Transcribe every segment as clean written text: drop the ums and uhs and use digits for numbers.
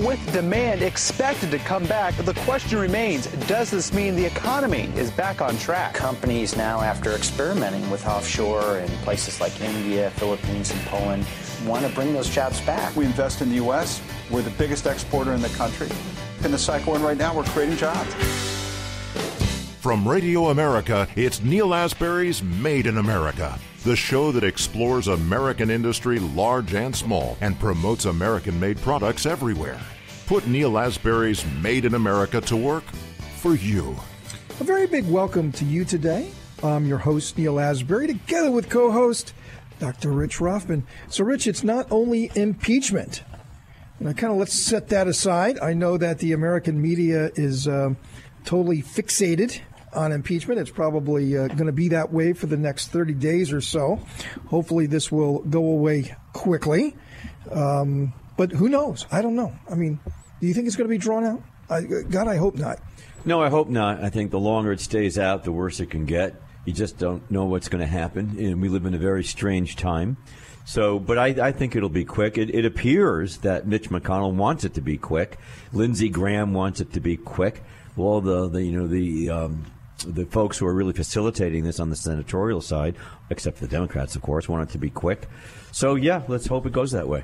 with demand expected to come back, the question remains, does this mean the economy is back on track? Companies now, after experimenting with offshore in places like India, Philippines, and Poland, want to bring those jobs back. We invest in the U.S. We're the biggest exporter in the country. In the cycle we're in right now, we're creating jobs. From Radio America, it's Neal Asbury's Made in America, the show that explores American industry, large and small, and promotes American-made products everywhere. Put Neal Asbury's Made in America to work for you. A very big welcome to you today. I'm your host, Neal Asbury, together with co-host Dr. Rich Rothman. So, Rich, it's not only impeachment. Let's set that aside. I know that the American media is totally fixated on impeachment. It's probably going to be that way for the next 30 days or so. Hopefully this will go away quickly. But who knows? I don't know. I mean, do you think it's going to be drawn out? God, I hope not. No, I hope not. I think the longer it stays out, the worse it can get. You just don't know what's going to happen. And we live in a very strange time. So, but I think it'll be quick. It appears that Mitch McConnell wants it to be quick. Lindsey Graham wants it to be quick. All the folks who are really facilitating this on the senatorial side, except for the Democrats, of course, want it to be quick. So, yeah, let's hope it goes that way.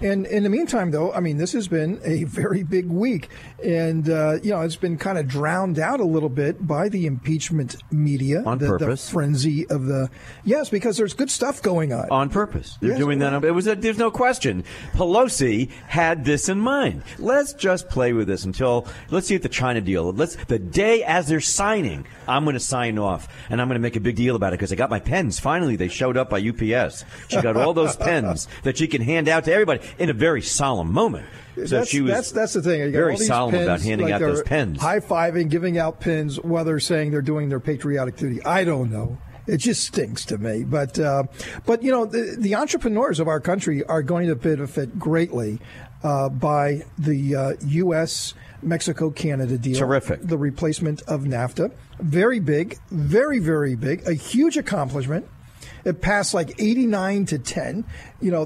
And in the meantime, though, I mean, this has been a very big week. And, it's been kind of drowned out a little bit by the impeachment media. On purpose. The frenzy of the... Yes, because there's good stuff going on. On purpose. They're doing that. There's no question. Pelosi had this in mind. Let's just play with this let's see if the China deal, the day as they're signing, I'm going to sign off. And I'm going to make a big deal about it because I got my pens. Finally, they showed up by UPS. She got all those pens that she can hand out to everybody in a very solemn moment. So that's the thing. You got very all these solemn pens, about handing out those pens. High-fiving, giving out pens while they're saying they're doing their patriotic duty. I don't know. It just stinks to me. But the entrepreneurs of our country are going to benefit greatly by the U.S.-Mexico-Canada deal. Terrific. The replacement of NAFTA. Very big, very, very big. A huge accomplishment. It passed like 89-10.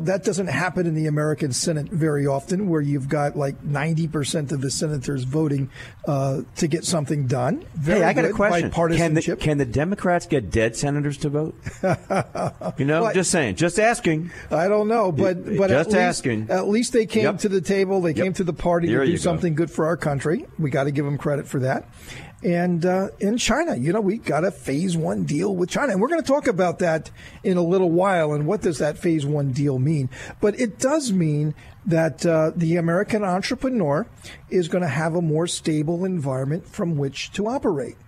That doesn't happen in the American Senate very often, where you've got like 90% of the senators voting to get something done. Hey, I got a question. Bipartisanship. Can the Democrats get dead senators to vote? Just saying. Just asking. I don't know, but just asking. At least they came to the table. They came to the party to do something good for our country. We got to give them credit for that. And in China, we got a phase one deal with China. And we're going to talk about that in a little while. And what does that phase one deal mean? But it does mean that the American entrepreneur is going to have a more stable environment from which to operate.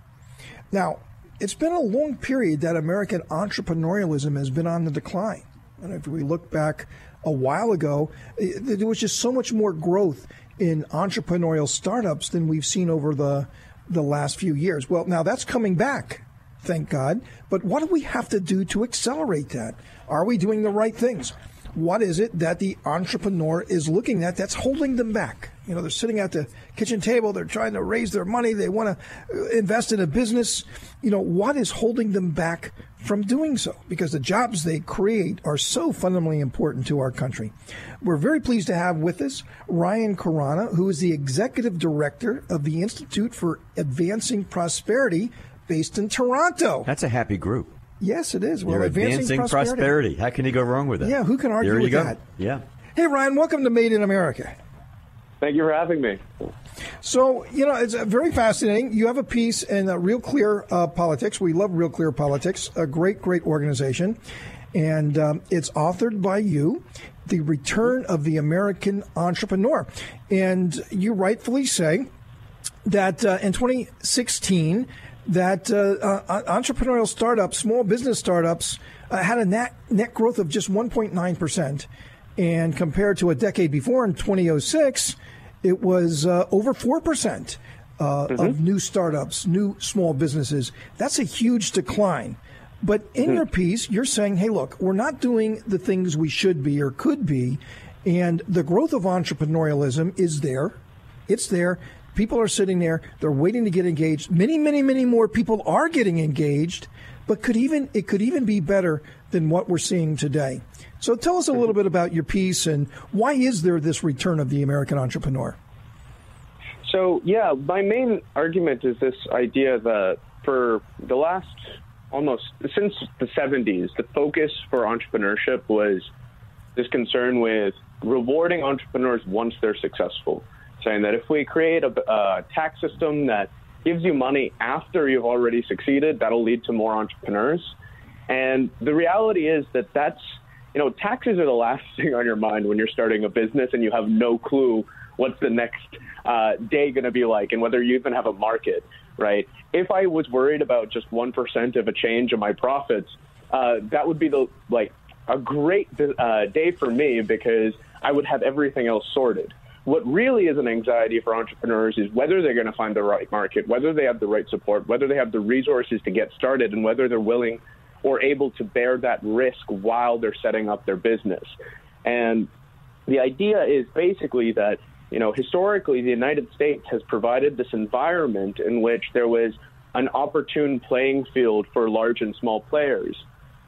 Now, it's been a long period that American entrepreneurialism has been on the decline. And if we look back a while ago, there was just so much more growth in entrepreneurial startups than we've seen over the last few years. Well, now that's coming back, thank God. But what do we have to do to accelerate that? Are we doing the right things? What is it that the entrepreneur is looking at that's holding them back? They're sitting at the kitchen table. They're trying to raise their money. They want to invest in a business. What is holding them back from doing so? Because the jobs they create are so fundamentally important to our country. We're very pleased to have with us Ryan Khurana, who is the executive director of the Institute for Advancing Prosperity based in Toronto. That's a happy group. Yes, it is. Well, advancing prosperity. How can you go wrong with that? Yeah, who can argue with that? Yeah. Hey, Ryan, welcome to Made in America. Thank you for having me. So, it's very fascinating. You have a piece in Real Clear Politics. We love Real Clear Politics, a great, great organization. And it's authored by you, The Return of the American Entrepreneur. And you rightfully say that in 2016, that entrepreneurial startups, small business startups, had a net growth of just 1.9%. And compared to a decade before, in 2006, it was over 4% of new startups, new small businesses. That's a huge decline. But in your piece, you're saying, hey, look, we're not doing the things we should be or could be. And the growth of entrepreneurialism is there. It's there. People are sitting there. They're waiting to get engaged. Many, many, many more people are getting engaged. But it could even be better than what we're seeing today. So tell us a little bit about your piece and why is there this return of the American entrepreneur? So, yeah, my main argument is this idea that for the last since the 70s, the focus for entrepreneurship was this concern with rewarding entrepreneurs once they're successful, saying that if we create a tax system that gives you money after you've already succeeded, that'll lead to more entrepreneurs. And the reality is that taxes are the last thing on your mind when you're starting a business and you have no clue what's the next day going to be like and whether you even have a market, right? If I was worried about just 1% of a change in my profits, that would be a great day for me because I would have everything else sorted. What really is an anxiety for entrepreneurs is whether they're going to find the right market, whether they have the right support, whether they have the resources to get started, and whether they're willing or able to bear that risk while they're setting up their business. And the idea is basically that, historically, the United States has provided this environment in which there was an opportune playing field for large and small players.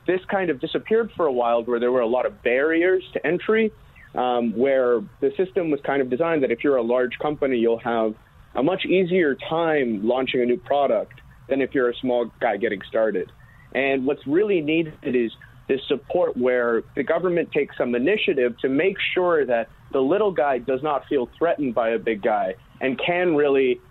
This kind of disappeared for a while where there were a lot of barriers to entry, where the system was kind of designed that if you're a large company, you'll have a much easier time launching a new product than if you're a small guy getting started. And what's really needed is this support where the government takes some initiative to make sure that the little guy does not feel threatened by a big guy and can really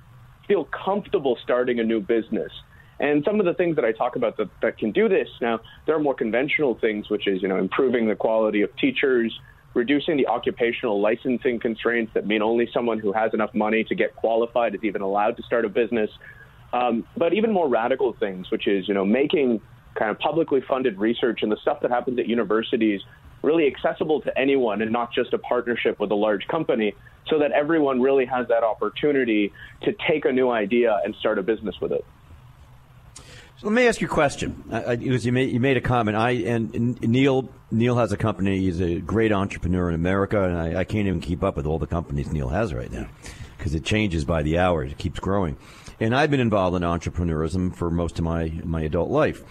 feel comfortable starting a new business. And some of the things that I talk about that can do this, now, there are more conventional things, which is, improving the quality of teachers, reducing the occupational licensing constraints that mean only someone who has enough money to get qualified is even allowed to start a business. But even more radical things, which is, making kind of publicly funded research and the stuff that happens at universities really accessible to anyone and not just a partnership with a large company, so that everyone really has that opportunity to take a new idea and start a business with it. So let me ask you a question. You made a comment. And Neal has a company. He's a great entrepreneur in America, and I can't even keep up with all the companies Neal has right now because it changes by the hour. It keeps growing. And I've been involved in entrepreneurism for most of my adult life.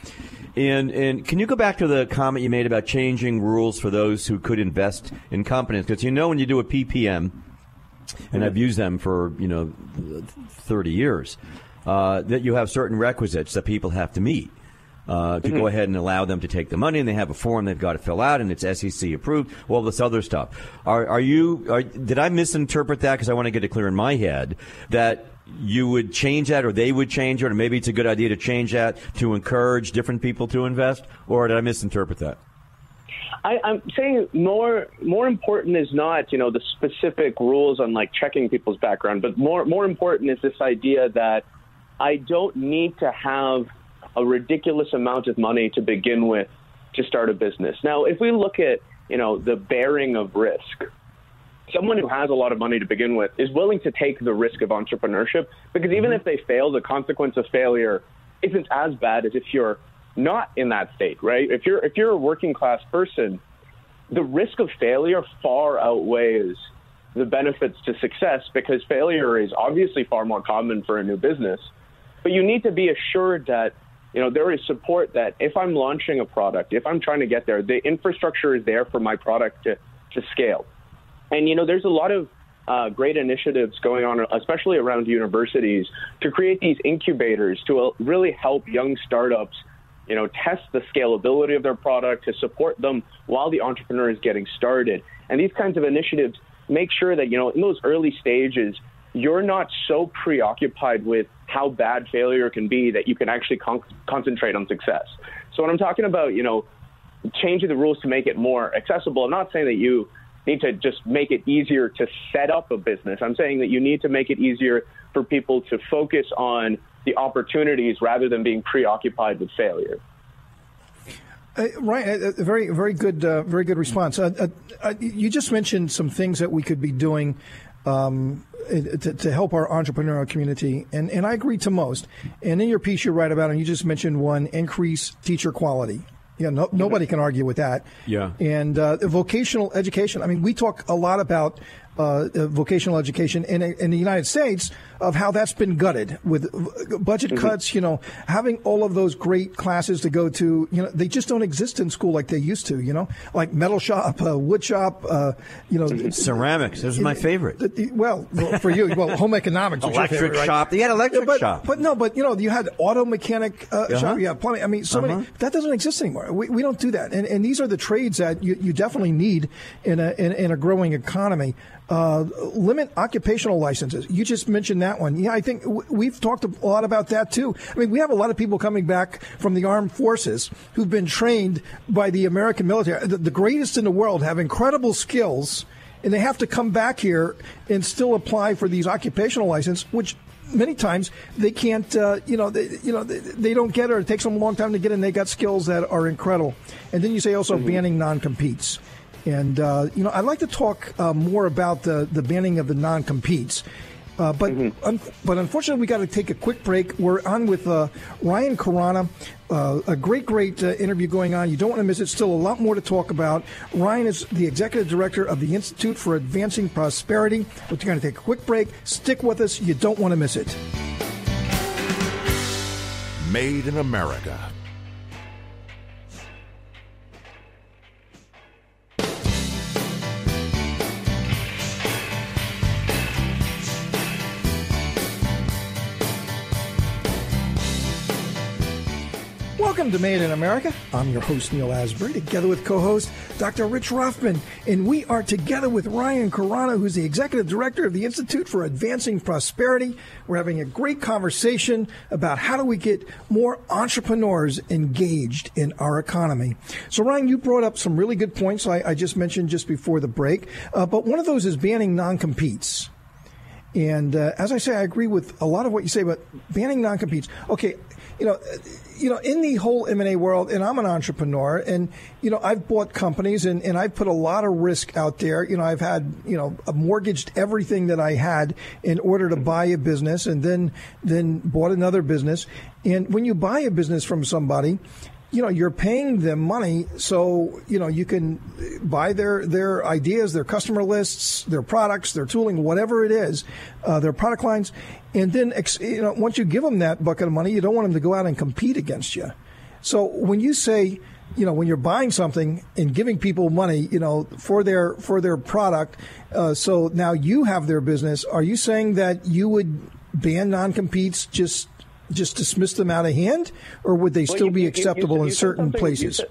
And can you go back to the comment you made about changing rules for those who could invest in companies? Because when you do a PPM, and I've used them for 30 years, that you have certain requisites that people have to meet to go ahead and allow them to take the money, and they have a form they've got to fill out, and it's SEC approved, all this other stuff. Did I misinterpret that? Because I want to get it clear in my head that you would change that, or they would change it, or maybe it's a good idea to change that to encourage different people to invest, or did I misinterpret that? I'm saying more important is not, the specific rules on checking people's background, but more important is this idea that I don't need to have a ridiculous amount of money to begin with to start a business. Now, if we look at, the bearing of risk, someone who has a lot of money to begin with is willing to take the risk of entrepreneurship, because even if they fail, the consequence of failure isn't as bad as if you're not in that state, right? If you're a working class person, the risk of failure far outweighs the benefits to success, because failure is obviously far more common for a new business. But you need to be assured that, there is support that if I'm launching a product, if I'm trying to get there, the infrastructure is there for my product to scale. And, there's a lot of great initiatives going on, especially around universities, to create these incubators to really help young startups, test the scalability of their product, to support them while the entrepreneur is getting started. And these kinds of initiatives make sure that, in those early stages, you're not so preoccupied with how bad failure can be that you can actually concentrate on success. So when I'm talking about, changing the rules to make it more accessible, I'm not saying that you need to just make it easier to set up a business. I'm saying that you need to make it easier for people to focus on the opportunities rather than being preoccupied with failure. Right, a very good response. You just mentioned some things that we could be doing to help our entrepreneurial community, and I agree to most. And in your piece, you're right about, and you just mentioned one: increase teacher quality. Yeah, nobody can argue with that. Yeah. And vocational education. I mean, we talk a lot about vocational education in the United States, of how that's been gutted with budget cuts, having all of those great classes to go to, they just don't exist in school like they used to, like metal shop, wood shop, ceramics. Those are my favorite. Well, for you, home economics. Electric favorite, right? shop. They had electric shop. But you had auto mechanic shop, you had plumbing. I mean, so many, that doesn't exist anymore. We don't do that. And these are the trades that you definitely need in a growing economy. Limit occupational licenses. You just mentioned that one. Yeah, I think we've talked a lot about that too. I mean, we have a lot of people coming back from the armed forces who've been trained by the American military. The greatest in the world have incredible skills, and they have to come back here and still apply for these occupational licenses, which many times they can't, they don't get it, or it takes them a long time to get in. They got skills that are incredible. And then you say also banning non-competes. And, I'd like to talk more about the banning of the non-competes. But unfortunately, we got to take a quick break. We're on with Ryan Khurana, a great interview going on. You don't want to miss it. Still a lot more to talk about. Ryan is the executive director of the Institute for Advancing Prosperity. We're going to take a quick break. Stick with us. You don't want to miss it. Made in America. Welcome to Made in America. I'm your host, Neal Asbury, together with co-host Dr. Rich Rothman, and we are together with Ryan Khurana, who's the executive director of the Institute for Advancing Prosperity. We're having a great conversation about how do we get more entrepreneurs engaged in our economy. So, Ryan, you brought up some really good points I just mentioned just before the break, but one of those is banning non-competes. And as I say, I agree with a lot of what you say, but banning non-competes. Okay, in the whole M&A world, and I'm an entrepreneur, and, I've bought companies and I've put a lot of risk out there. I've had, mortgaged everything that I had in order to buy a business, and then bought another business. And when you buy a business from somebody, you're paying them money so, you can buy their ideas, their customer lists, their products, their tooling, whatever it is, their product lines. And then, once you give them that bucket of money, you don't want them to go out and compete against you. So when you say, when you're buying something and giving people money, for their product, so now you have their business, are you saying that you would ban non-competes, just dismiss them out of hand, or would they still be acceptable in certain places?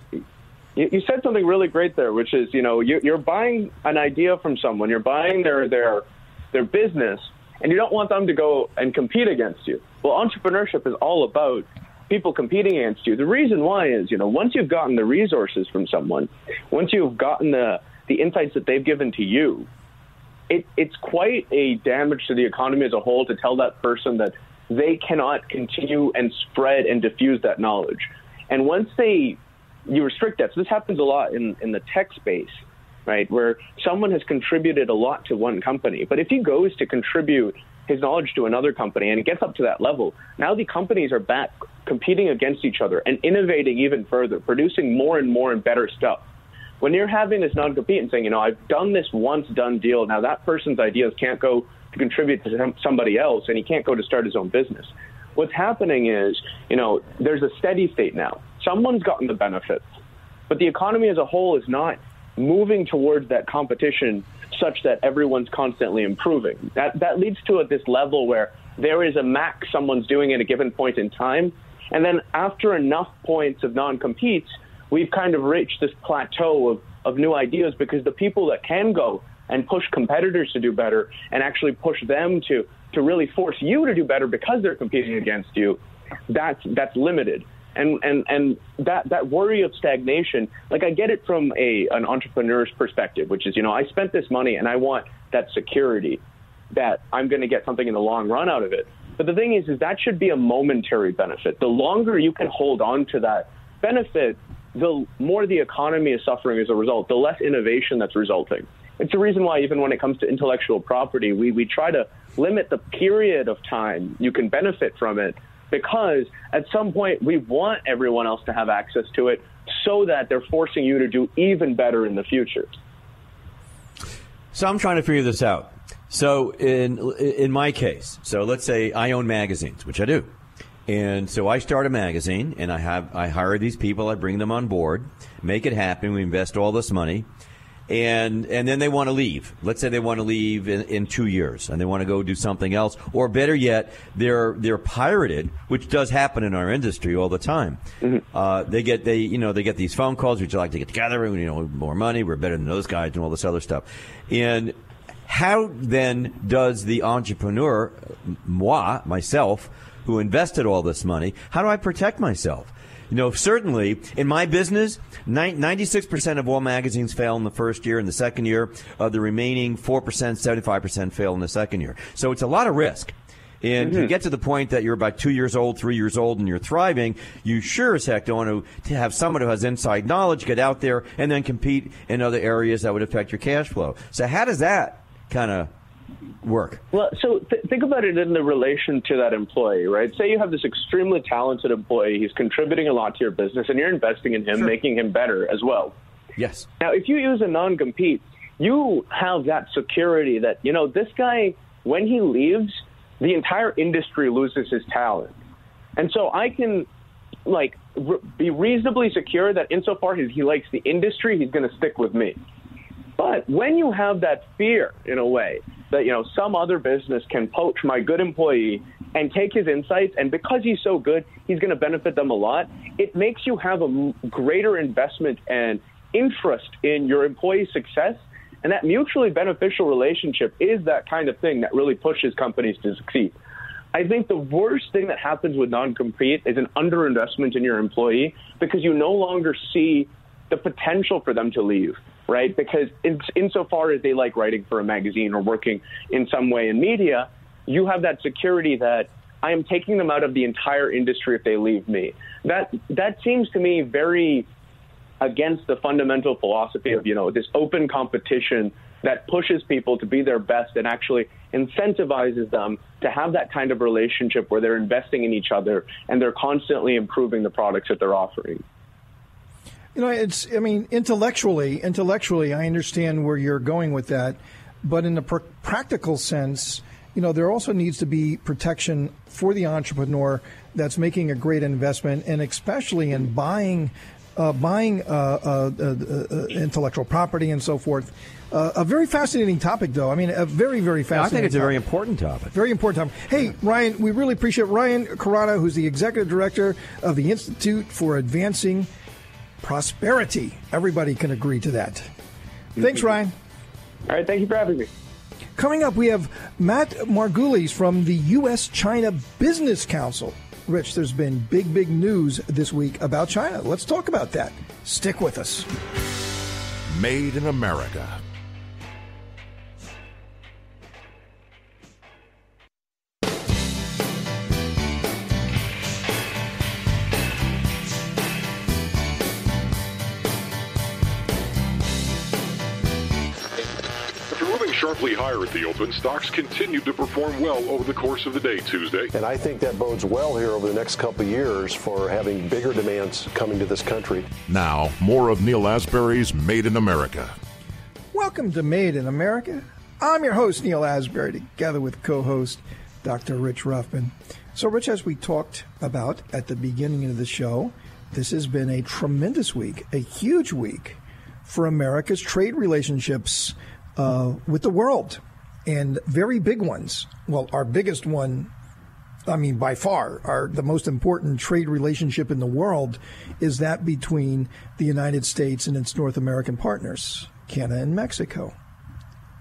You said something really great there, which is, you're buying an idea from someone, you're buying their business, and you don't want them to go and compete against you. Well, entrepreneurship is all about people competing against you. The reason why is, once you've gotten the resources from someone, once you've gotten the insights that they've given to you, it's quite a damage to the economy as a whole to tell that person that they cannot continue and spread and diffuse that knowledge. And once you restrict that, so this happens a lot in the tech space, right, where someone has contributed a lot to one company. But if he goes to contribute his knowledge to another company and it gets up to that level, now the companies are back competing against each other and innovating even further, producing more and more and better stuff. When you're having this non-compete and saying, I've done this once done deal, now that person's ideas can't go to contribute to somebody else, and he can't go to start his own business. What's happening is, there's a steady state now. Someone's gotten the benefits, but the economy as a whole is not moving towards that competition such that everyone's constantly improving. That leads to this level where there is a max someone's doing at a given point in time, and then after enough points of non-competes, we've kind of reached this plateau of new ideas, because the people that can go and push competitors to do better and actually push them to really force you to do better because they're competing against you, that's limited. And that worry of stagnation, like, I get it from an entrepreneur's perspective, which is, I spent this money and I want that security that I'm going to get something in the long run out of it. But the thing is that should be a momentary benefit. The longer you can hold on to that benefit, the more the economy is suffering as a result, the less innovation that's resulting. It's the reason why even when it comes to intellectual property, we try to limit the period of time you can benefit from it, because at some point we want everyone else to have access to it so that they're forcing you to do even better in the future. So I'm trying to figure this out. So in my case, so let's say I own magazines, which I do. And so I start a magazine, and I hire these people, I bring them on board, make it happen, we invest all this money, and then they want to leave. Let's say they want to leave in 2 years, and they want to go do something else, or better yet, they're pirated, which does happen in our industry all the time. Mm-hmm. They get these phone calls, would you like to get together, more money, we're better than those guys, and all this other stuff. And how then does the entrepreneur, myself, who invested all this money, how do I protect myself? Certainly in my business, 96% of all magazines fail in the first year. In the second year, the remaining 4%, 75% fail in the second year. So it's a lot of risk. And to get to the point that you're about 2 years old, 3 years old, and you're thriving, you sure as heck don't want to have someone who has inside knowledge get out there and then compete in other areas that would affect your cash flow. So how does that kind of work? Well, so think about it in the relation to that employee, right? Say you have this extremely talented employee. He's contributing a lot to your business, and you're investing in him, sure, making him better as well. Yes. Now, if you use a non-compete, you have that security that, this guy, when he leaves, the entire industry loses his talent. And so I can, be reasonably secure that insofar as he likes the industry, he's going to stick with me. But when you have that fear, in a way, that, some other business can poach my good employee and take his insights, and because he's so good, he's going to benefit them a lot, it makes you have a greater investment and interest in your employee's success. And that mutually beneficial relationship is that kind of thing that really pushes companies to succeed. I think the worst thing that happens with non-compete is an underinvestment in your employee, because you no longer see the potential for them to leave, right? Because insofar as they like writing for a magazine or working in some way in media, you have that security that I am taking them out of the entire industry if they leave me. That seems to me very against the fundamental philosophy of, this open competition that pushes people to be their best and actually incentivizes them to have that kind of relationship where they're investing in each other and they're constantly improving the products that they're offering. Intellectually, I understand where you're going with that, but in the practical sense, there also needs to be protection for the entrepreneur that's making a great investment, and especially in buying intellectual property and so forth. A very fascinating topic, though. A very, very fascinating. I think it's a very important topic. Very important topic. Hey, Ryan, we really appreciate Ryan Khurana, who's the executive director of the Institute for Advancing Prosperity. Everybody can agree to that. Thanks, Ryan. All right, thank you for having me. Coming up, we have Matt Margulies from the U.S.-China Business Council. Rich, there's been big news this week about China. Let's talk about that. Stick with us. Made in America. Sharply higher at the open, stocks continued to perform well over the course of the day Tuesday. And I think that bodes well here over the next couple of years for having bigger demands coming to this country. Now, more of Neal Asbury's Made in America. Welcome to Made in America. I'm your host, Neal Asbury, together with co-host Dr. Rich Ruffman. So, Rich, as we talked about at the beginning of the show, this has been a tremendous week, a huge week for America's trade relationships with the world, and very big ones. Well, our biggest one, by far, the most important trade relationship in the world is that between the United States and its North American partners, Canada and Mexico.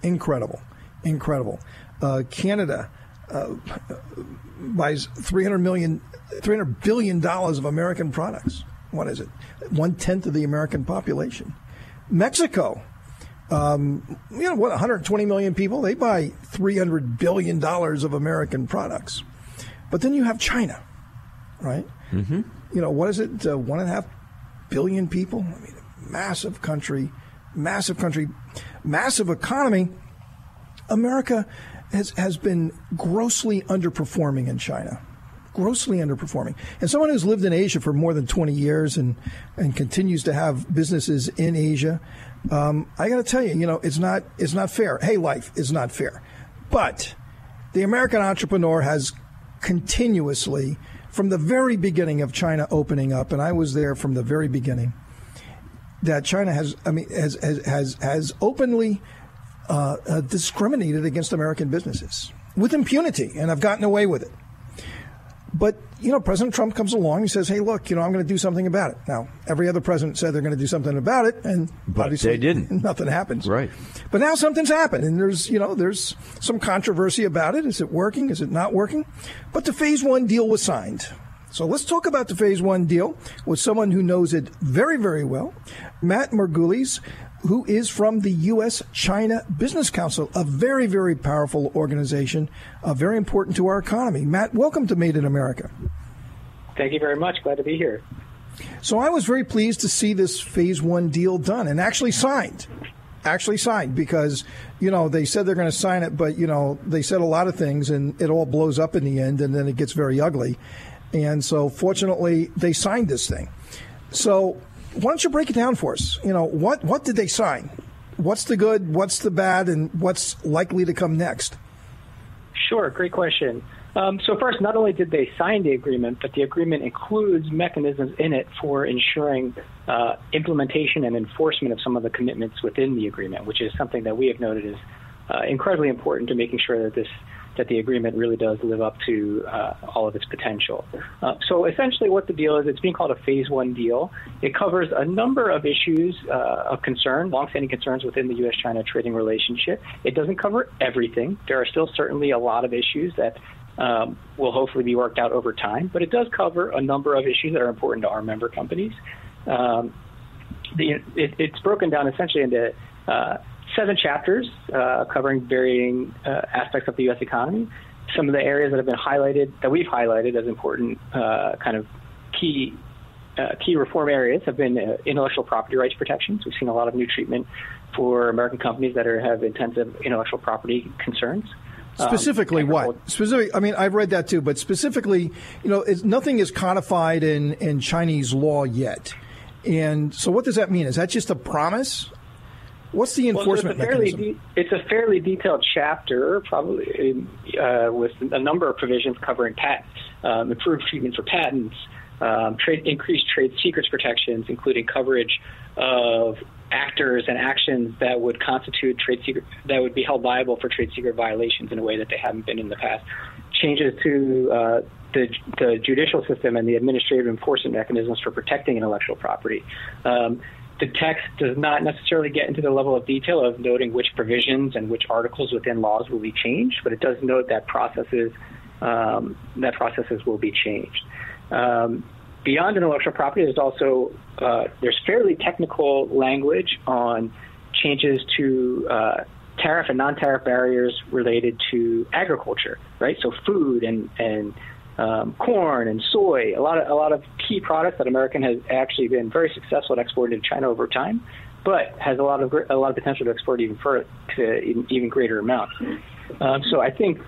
Incredible. Canada buys $300 billion of American products. What is it? 1/10 of the American population. Mexico, 120 million people, they buy $300 billion of American products. But then you have China, right? Mm-hmm. What is it? 1.5 billion people? Massive country, massive economy. America has been grossly underperforming in China. grossly underperforming. And someone who's lived in Asia for more than 20 years and continues to have businesses in Asia, I got to tell you, it's not fair. Hey, life is not fair. But the American entrepreneur has continuously, from the very beginning of China opening up, and I was there from the very beginning, that China has openly discriminated against American businesses with impunity, and have gotten away with it. But, President Trump comes along and says, hey, look, I'm going to do something about it. Now, every other president said they're going to do something about it, and obviously they didn't. Nothing happens. Right. But now something's happened, and there's some controversy about it. Is it working? Is it not working? But the Phase 1 deal was signed. So let's talk about the Phase 1 deal with someone who knows it very, very well, Matt Margulies, who is from the U.S.-China Business Council, a very, very powerful organization, very important to our economy. Matt, welcome to Made in America. Thank you very much. Glad to be here. So I was very pleased to see this Phase 1 deal done and actually signed because, they said they're going to sign it, but, they said a lot of things and it all blows up in the end and then it gets very ugly. And so fortunately, they signed this thing. So why don't you break it down for us? What did they sign? What's the good, what's the bad, and what's likely to come next? Sure, great question. So first, not only did they sign the agreement, but the agreement includes mechanisms in it for ensuring implementation and enforcement of some of the commitments within the agreement, which is something that we have noted is incredibly important to making sure that the agreement really does live up to all of its potential. So essentially what the deal is, it's being called a Phase 1 deal. It covers a number of issues of concern, longstanding concerns within the U.S.-China trading relationship. It doesn't cover everything. There are still certainly a lot of issues that will hopefully be worked out over time, but it does cover a number of issues that are important to our member companies. It's broken down essentially into 7 chapters covering varying aspects of the U.S. economy. Some of the areas that we've highlighted as important kind of key reform areas have been intellectual property rights protections. We've seen a lot of new treatment for American companies that have intensive intellectual property concerns. Specifically what? I mean, I've read that too, but specifically, nothing is codified in Chinese law yet. And so what does that mean? Is that just a promise? What's the enforcement mechanism? It's a fairly detailed chapter, probably with a number of provisions covering patents, improved treatment for patents, increased trade secrets protections, including coverage of actors and actions that would constitute that would be held liable for trade secret violations in a way that they haven't been in the past. Changes to the judicial system and the administrative enforcement mechanisms for protecting intellectual property. The text does not necessarily get into the level of detail of noting which provisions and which articles within laws will be changed, but it does note that processes will be changed. Beyond intellectual property, there's also there's fairly technical language on changes to tariff and non-tariff barriers related to agriculture, right? So food and corn and soy, a lot of key products that America has actually been very successful at exporting to China over time, but has a lot of potential to export even further to even greater amounts. So I think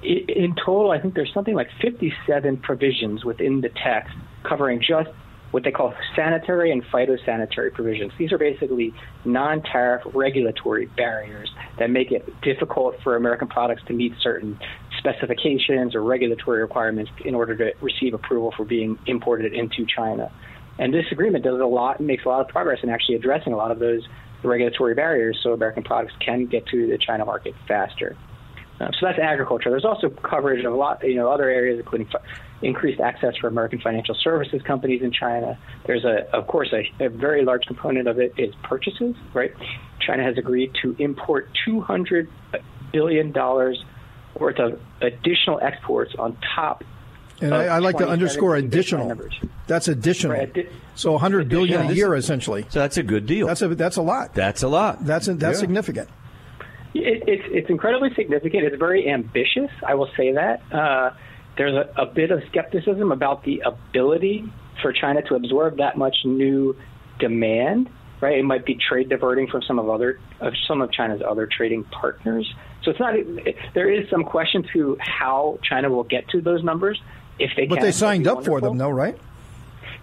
in total, I think there's something like 57 provisions within the text covering just what they call sanitary and phytosanitary provisions. These are basically non-tariff regulatory barriers that make it difficult for American products to meet certain specifications or regulatory requirements in order to receive approval for being imported into China. And this agreement does makes a lot of progress in actually addressing a lot of those regulatory barriers so American products can get to the China market faster. So that's agriculture. There's also coverage of a lot, other areas, including increased access for American financial services companies in China. There's of course, a very large component of it is purchases, right? China has agreed to import $200 billion worth of additional exports on top. And I like to underscore additional. That's additional. Right. So $100 billion a year, essentially. So that's a good deal. That's a lot. That's a lot. That's significant. It's incredibly significant. It's very ambitious, I will say that. There's a bit of skepticism about the ability for China to absorb that much new demand, right? It might be trade diverting from some of China's other trading partners. So it's not. There is some question to how China will get to those numbers. if they can. But they signed up for them, though, right?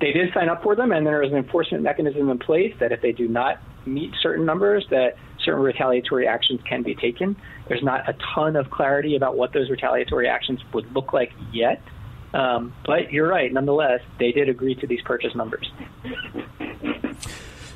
They did sign up for them, and there is an enforcement mechanism in place that if they do not meet certain numbers, that certain retaliatory actions can be taken. There's not a ton of clarity about what those retaliatory actions would look like yet, but you're right. Nonetheless, they did agree to these purchase numbers.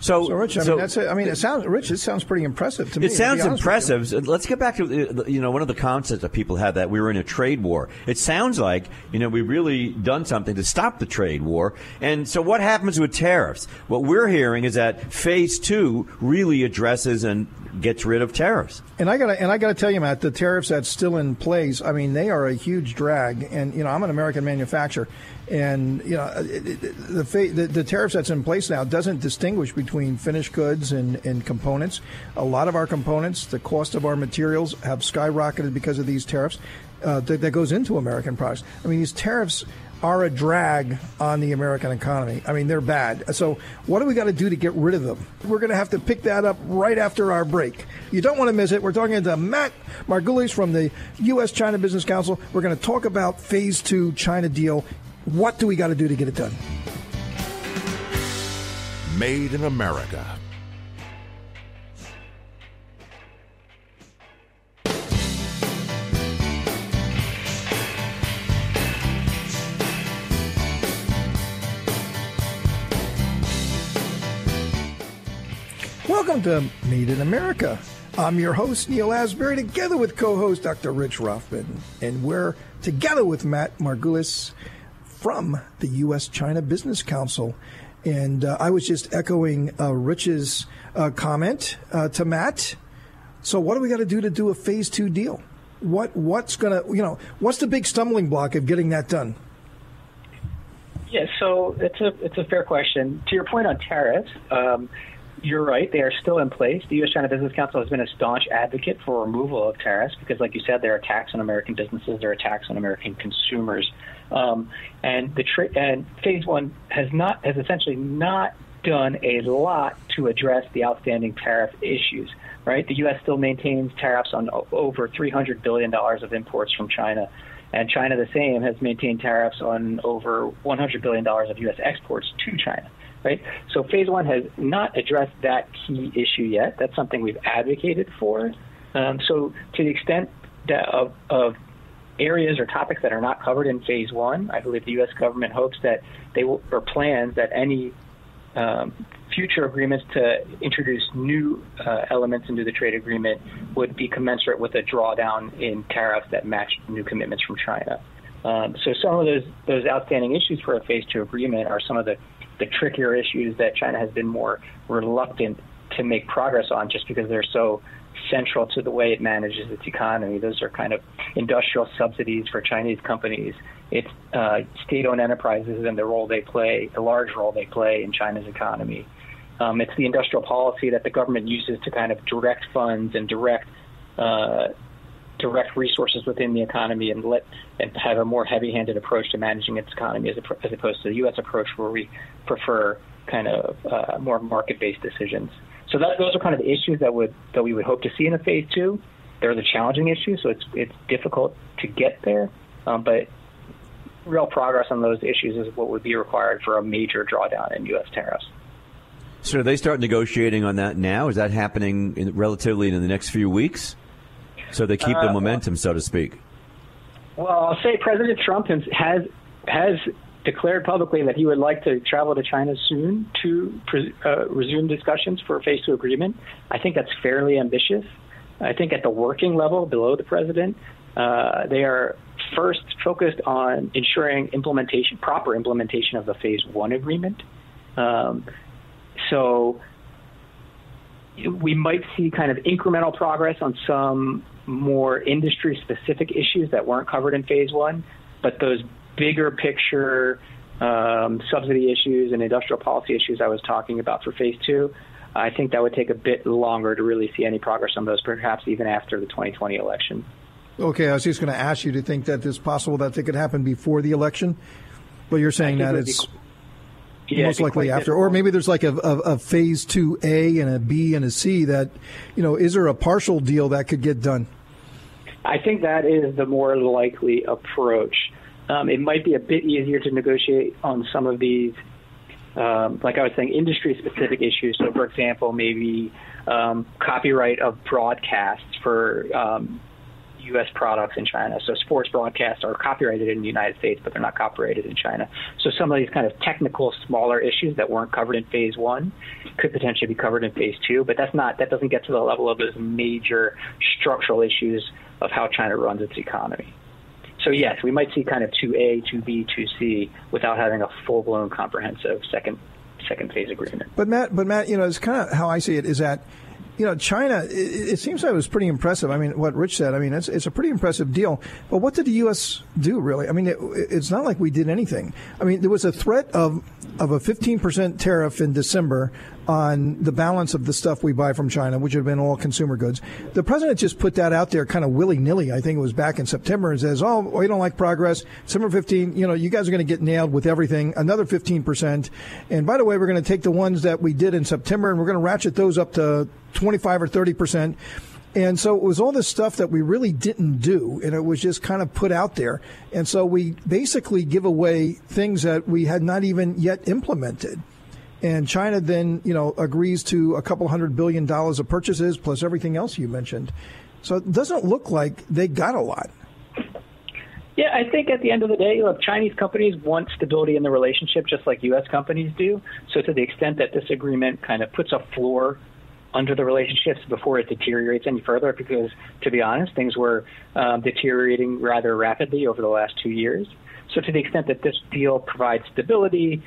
So Rich, it sounds pretty impressive to me. It sounds impressive. Let's get back to one of the concepts that people had, that we were in a trade war. It sounds like we really done something to stop the trade war. And so what happens with tariffs? What we're hearing is that phase 2 really addresses and gets rid of tariffs. And I gotta tell you, Matt, the tariffs that's still in place, I mean, they are a huge drag. And I'm an American manufacturer, and the tariffs that's in place now doesn't distinguish between finished goods and components. A lot of our components, the cost of our materials have skyrocketed because of these tariffs that goes into American products. I mean, these tariffs are a drag on the American economy. I mean, they're bad. So what do we got to do to get rid of them? We're going to have to pick that up right after our break. You don't want to miss it. We're talking to Matt Margulies from the U.S.-China Business Council. We're going to talk about Phase 2 China deal. What do we got to do to get it done? Made in America. Welcome to Made in America. I'm your host, Neal Asbury, together with co-host Dr. Rich Rothman. And we're together with Matt Margulies from the U.S.-China Business Council. And I was just echoing Rich's comment to Matt. So what do we got to do a Phase 2 deal? What's the big stumbling block of getting that done? Yeah, so it's a fair question. To your point on tariffs, you're right. They are still in place. The U.S.-China Business Council has been a staunch advocate for removal of tariffs because, like you said, they're a tax on American businesses. They're a tax on American consumers. And Phase 1 has essentially not done a lot to address the outstanding tariff issues. Right? The U.S. still maintains tariffs on over $300 billion of imports from China. And China, the same, has maintained tariffs on over $100 billion of U.S. exports to China. Right? So Phase 1 has not addressed that key issue yet. That's something we've advocated for. So to the extent that of areas or topics that are not covered in Phase 1, I believe the U.S. government hopes that or plans that any future agreements to introduce new elements into the trade agreement would be commensurate with a drawdown in tariffs that match new commitments from China. So some of those outstanding issues for a Phase 2 agreement are some of the trickier issues that China has been more reluctant to make progress on just because they're so central to the way it manages its economy. Those are kind of industrial subsidies for Chinese companies. It's state-owned enterprises and the large role they play in China's economy. It's the industrial policy that the government uses to kind of direct funds and direct resources within the economy and have a more heavy-handed approach to managing its economy as opposed to the U.S. approach where we prefer kind of more market-based decisions. So those are kind of the issues that we would hope to see in a Phase 2. They're the challenging issues, so it's difficult to get there, but real progress on those issues is what would be required for a major drawdown in U.S. tariffs. So they start negotiating on that now? Is that happening relatively in the next few weeks? So they keep the momentum, so to speak. Well, I'll say President Trump has declared publicly that he would like to travel to China soon to resume discussions for a Phase 2 agreement. I think that's fairly ambitious. I think at the working level below the president, they are first focused on ensuring proper implementation of the Phase 1 agreement. So we might see kind of incremental progress on some more industry-specific issues that weren't covered in Phase 1, but those bigger picture subsidy issues and industrial policy issues I was talking about for Phase 2, I think that would take a bit longer to really see any progress on those, perhaps even after the 2020 election. Okay, I was just going to ask you to think that it's possible that it could happen before the election, but you're saying that it's most likely after, or maybe there's like a Phase 2A and a B and a C that, is there a partial deal that could get done? I think that is the more likely approach. it might be a bit easier to negotiate on some of these, like I was saying, industry-specific issues. So, for example, maybe copyright of broadcasts for U.S. products in China. So sports broadcasts are copyrighted in the United States, but they're not copyrighted in China. So some of these kind of technical, smaller issues that weren't covered in phase one could potentially be covered in phase two, but that doesn't get to the level of those major structural issues of how China runs its economy. So yes, we might see kind of 2A, 2B, 2C without having a full-blown comprehensive second phase agreement. But Matt, it's kind of how I see it is that, China, it seems like it was pretty impressive. I mean, what Rich said, it's a pretty impressive deal. But what did the U.S. do, really? I mean, it's not like we did anything. I mean, there was a threat of a 15% tariff in December on the balance of the stuff we buy from China, which would have been all consumer goods. The president just put that out there kind of willy-nilly. I think it was back in September, and says, we don't like progress. December 15, you guys are going to get nailed with everything, another 15%. And by the way, we're going to take the ones that we did in September, and we're going to ratchet those up to 25 or 30%. And so it was all this stuff that we really didn't do, and it was just kind of put out there. And so we basically give away things that we had not even yet implemented. And China then, agrees to a couple $100 billion of purchases plus everything else you mentioned. So it doesn't look like they got a lot. Yeah, I think at the end of the day, look, Chinese companies want stability in the relationship just like U.S. companies do. So to the extent that this agreement kind of puts a floor under the relationships before it deteriorates any further, because, to be honest, things were deteriorating rather rapidly over the last 2 years. So to the extent that this deal provides stability,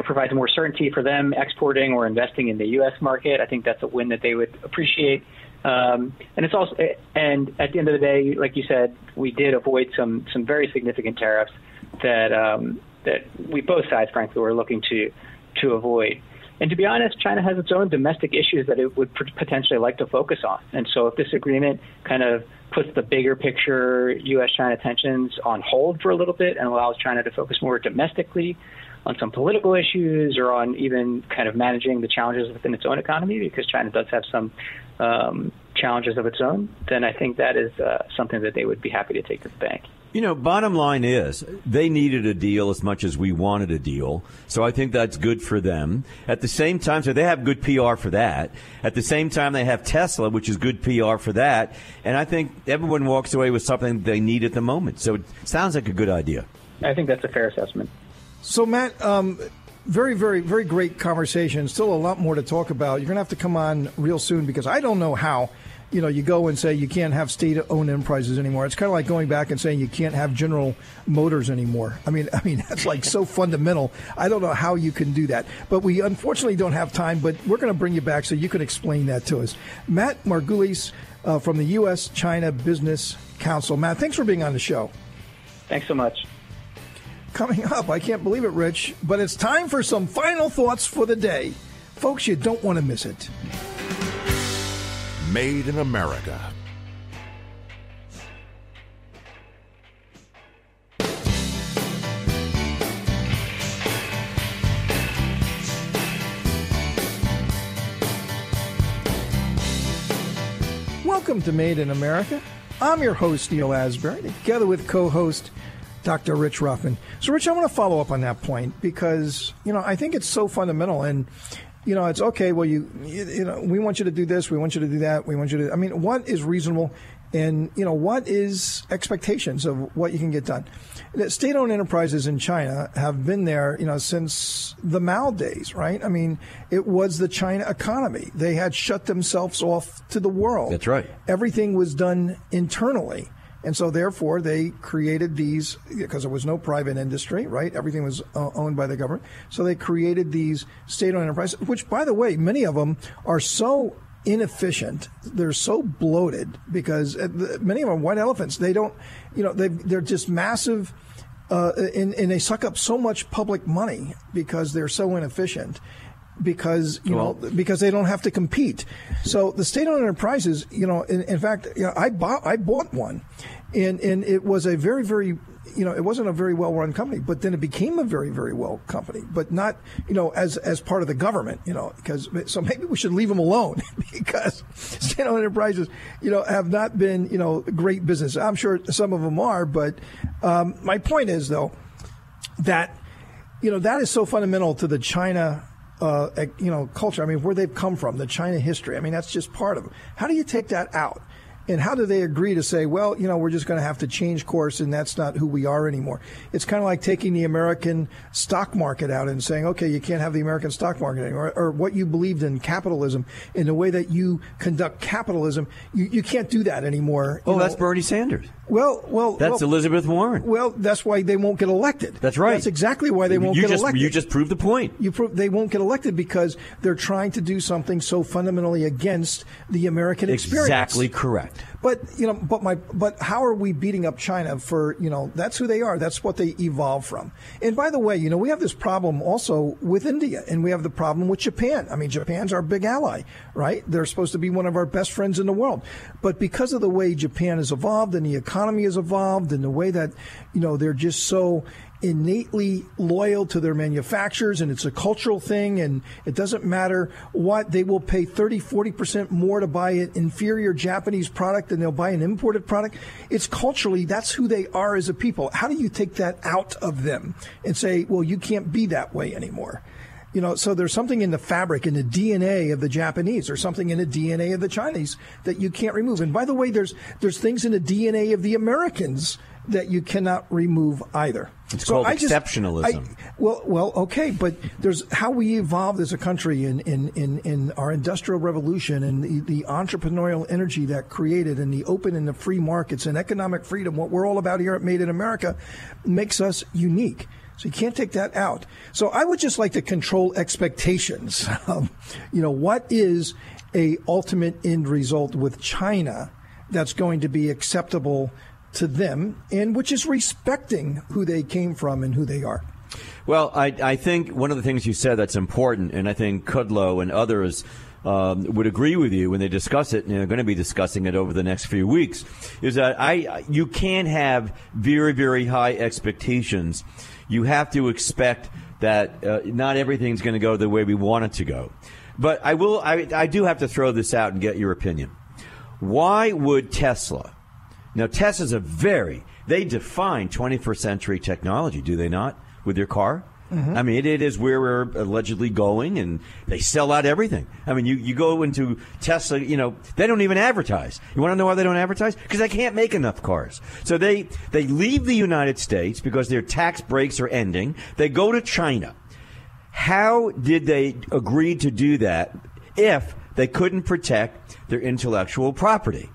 provides more certainty for them exporting or investing in the U.S. market, I think that's a win that they would appreciate. And it's also, and at the end of the day, like you said, we did avoid some very significant tariffs that we both sides, frankly, were looking to avoid. And to be honest, China has its own domestic issues that it would potentially like to focus on. And so if this agreement kind of puts the bigger picture U.S.-China tensions on hold for a little bit and allows China to focus more domestically on some political issues or on even kind of managing the challenges within its own economy, because China does have some challenges of its own, then I think that is something that they would be happy to take to the bank. Bottom line is they needed a deal as much as we wanted a deal. So I think that's good for them. At the same time, so they have good PR for that. At the same time, they have Tesla, which is good PR for that. And I think everyone walks away with something they need at the moment. So it sounds like a good idea. I think that's a fair assessment. So, Matt, very, very, very great conversation. Still a lot more to talk about. You're going to have to come on real soon, because I don't know how. You go and say you can't have state-owned enterprises anymore. It's kind of like going back and saying you can't have General Motors anymore. I mean, that's like so fundamental. I don't know how you can do that. But we unfortunately don't have time, but we're going to bring you back so you can explain that to us. Matt Margulies from the U.S.-China Business Council. Matt, thanks for being on the show. Thanks so much. Coming up, I can't believe it, Rich, but it's time for some final thoughts for the day. Folks, you don't want to miss it. Made in America. Welcome to Made in America. I'm your host, Neal Asbury, together with co-host Dr. Rich Ruffin. So, Rich, I want to follow up on that point because, I think it's so fundamental. And it's okay. Well, we want you to do this. We want you to do that. We want you to. What is reasonable, and what is expectations of what you can get done? State-owned enterprises in China have been there, since the Mao days, right? It was the China economy. They had shut themselves off to the world. That's right. Everything was done internally. And so, therefore, they created these, because there was no private industry, right? Everything was owned by the government. So they created these state-owned enterprises, which, by the way, many of them are so inefficient. They're so bloated because many of them are white elephants. They don't, they're just massive, and they suck up so much public money because they're so inefficient. Because because they don't have to compete. So the state-owned enterprises, in fact, I bought one, and it was a very, very it wasn't a very well-run company, but then it became a very, very well company, but not, as part of the government, so maybe we should leave them alone because state-owned enterprises, have not been, great business. I'm sure some of them are, but my point is, though, that, that is so fundamental to the China culture. I mean, where they've come from, the China history. I mean, that's just part of it. How do you take that out? And how do they agree to say, well, we're just going to have to change course and that's not who we are anymore? It's kind of like taking the American stock market out and saying, okay, you can't have the American stock market anymore, or what you believed in capitalism, in the way that you conduct capitalism, you can't do that anymore. That's Bernie Sanders. That's Elizabeth Warren. Well, that's why they won't get elected. That's right. That's exactly why they won't get elected. You just proved the point. They won't get elected because they're trying to do something so fundamentally against the American experience. Exactly correct. But but how are we beating up China for, that's who they are. That's what they evolved from. And by the way, we have this problem also with India, and we have the problem with Japan. I mean, Japan's our big ally, right? They're supposed to be one of our best friends in the world. But because of the way Japan has evolved and the economy has evolved and the way that, they're just so innately loyal to their manufacturers, and it's a cultural thing, and it doesn't matter what, they will pay 30-40% more to buy an inferior Japanese product than they'll buy an imported product. It's culturally, that's who they are as a people. How do you take that out of them and say, well, you can't be that way anymore? So there's something in the fabric, in the DNA of the Japanese, or something in the DNA of the Chinese that you can't remove. And by the way, there's things in the DNA of the Americans that you cannot remove either. It's called exceptionalism. Okay, but there's how we evolved as a country in our industrial revolution, and the entrepreneurial energy that created, and the open and the free markets and economic freedom, what we're all about here at Made in America, makes us unique. So you can't take that out. So I would just like to control expectations. What is a ultimate end result with China that's going to be acceptable to them, and which is respecting who they came from and who they are? Well, I think one of the things you said that's important, and I think Kudlow and others would agree with you when they discuss it, and they're going to be discussing it over the next few weeks, is that you can't have very, very high expectations. You have to expect that not everything's going to go the way we want it to go. But I do have to throw this out and get your opinion. Why would Tesla? Now, Tesla's they define 21st century technology, do they not, with their car? Mm-hmm. I mean, it is where we're allegedly going, and they sell out everything. I mean, you go into Tesla, they don't even advertise. You want to know why they don't advertise? Because they can't make enough cars. So they leave the United States because their tax breaks are ending. They go to China. How did they agree to do that if they couldn't protect their intellectual property?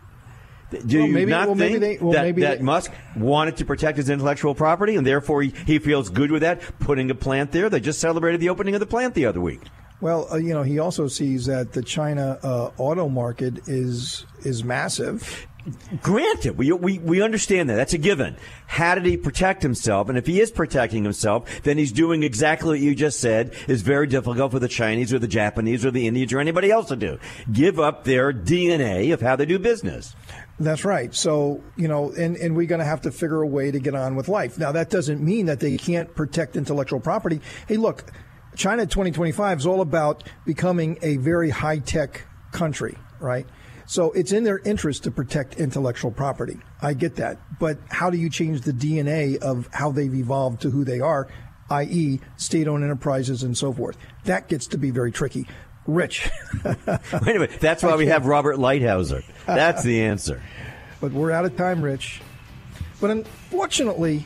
Do you not think that Musk wanted to protect his intellectual property, and therefore he feels good with that, putting a plant there? They just celebrated the opening of the plant the other week. Well, he also sees that the China auto market is massive. Granted, we understand that. That's a given. How did he protect himself? And if he is protecting himself, then he's doing exactly what you just said is very difficult for the Chinese or the Japanese or the Indians or anybody else to do. Give up their DNA of how they do business. That's right. So, and we're going to have to figure a way to get on with life. Now, that doesn't mean that they can't protect intellectual property. Hey, look, China 2025 is all about becoming a very high-tech country, right? So it's in their interest to protect intellectual property. I get that. But how do you change the DNA of how they've evolved to who they are, i.e. state-owned enterprises and so forth? That gets to be very tricky. Rich. Wait a minute. That's why we have Robert Lighthouser. That's the answer. But we're out of time, Rich. But unfortunately,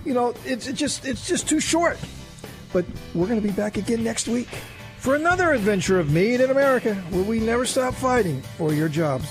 it's just too short. But we're going to be back again next week for another adventure of Made in America, where we never stop fighting for your jobs.